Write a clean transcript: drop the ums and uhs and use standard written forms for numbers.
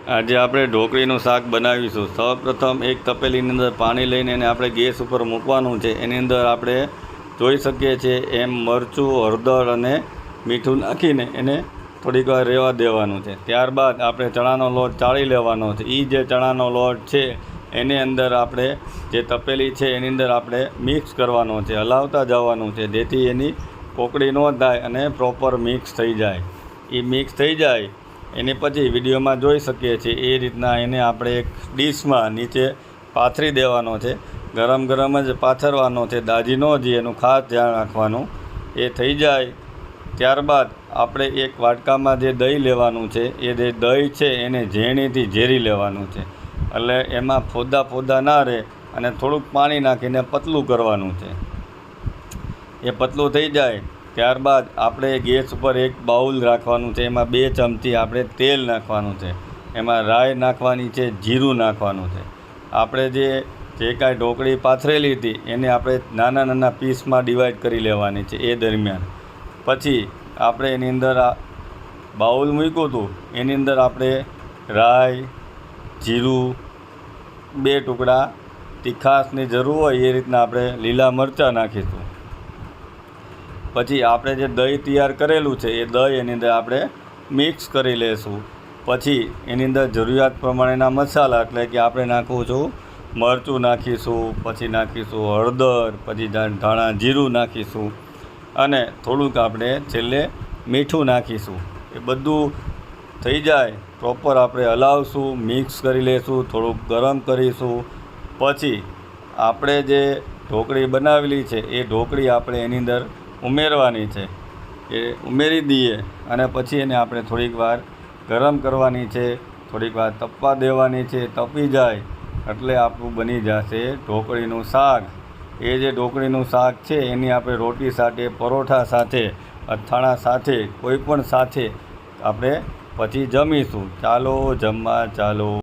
આજે આપણે ઢોકળીનું શાક બનાવીશું। સૌપ્રથમ એક તપેલીની અંદર પાણી લઈને એને આપણે ગેસ ઉપર મૂકવાનું છે। એની અંદર આપણે જોઈ શકીએ છીએ એમ મરચું, હળદર અને મીઠું નાખીને એને થોડીક વાર રહેવા દેવાનું છે। ત્યારબાદ આપણે ચણાનો લોટ ચાળી લેવાનો છે। એ જે ચણાનો લોટ છે એની અંદર આપણે જે તપેલી છે એની અંદર આપણે મિક્સ કરવાનો છે, હલાવતા જવાનું છે, જેથી એની પોકળી ન થાય અને પ્રોપર મિક્સ થઈ જાય। એ મિક્સ થઈ જાય એની પછી વિડીયોમાં જોઈ શકીએ છીએ એ રીતના એને આપણે એક ડીશમાં નીચે પાથરી દેવાનો છે। ગરમ ગરમ જ પાથરવાનો છે, દાજી ન જઈએ, એનું ખાસ ધ્યાન રાખવાનું। એ થઈ જાય ત્યારબાદ આપણે એક વાટકામાં જે દહીં લેવાનું છે, એ જે દહીં છે એને ઝેણીથી ઝેરી લેવાનું છે, એટલે એમાં ફોદા ના રહે અને થોડુંક પાણી નાખીને પતલું કરવાનું છે। એ પતલું થઈ જાય ત્યારબાદ આપણે ગેસ ઉપર એક બાઉલ રાખવાનું છે, એમાં 2 ચમચી આપણે તેલ નાખવાનું છે, એમાં રાઈ નાખવાની છે, જીરું નાખવાનું છે। આપણે જે કાંઈ ઢોકળી પાથરેલી હતી એને આપણે નાના નાના પીસમાં ડિવાઈડ કરી લેવાની છે। એ દરમિયાન પછી આપણે એની અંદર આ બાઉલ મૂક્યું હતું એની અંદર આપણે રાઈ, જીરું, 2 ટુકડા તીખાશની જરૂર હોય એ રીતના આપણે લીલા મરચાં નાખીશું। પછી આપણે જે દહીં તૈયાર કરેલું છે એ દહીં એની અંદર આપણે મિક્સ કરી લઈશું। પછી એની અંદર જરૂરિયાત પ્રમાણેના મસાલા, એટલે કે આપણે નાખવું છું મરચું નાખીશું, પછી નાખીશું હળદર, પછી ધાણા જીરું નાખીશું અને થોડુંક આપણે છેલ્લે મીઠું નાખીશું। એ બધું થઈ જાય પ્રોપર આપણે હલાવશું, મિક્સ કરી લઈશું, થોડુંક ગરમ કરીશું। પછી આપણે જે ઢોકળી બનાવેલી છે એ ઢોકળી આપણે એની અંદર ઉમેરવાની છે। એ ઉમેરી દઈએ અને પછી એને આપણે થોડીક વાર ગરમ કરવાની છે, થોડીક વાર તપવા દેવાની છે। તપી જાય એટલે આપણું બની જશે ઢોકળીનું શાક। એ જે ઢોકળીનું શાક છે એની આપણે રોટી સાથે, પરોઠા સાથે, અથાણા સાથે, કોઈ પણ સાથે આપણે પછી જમીશું। ચાલો જમવા ચાલો।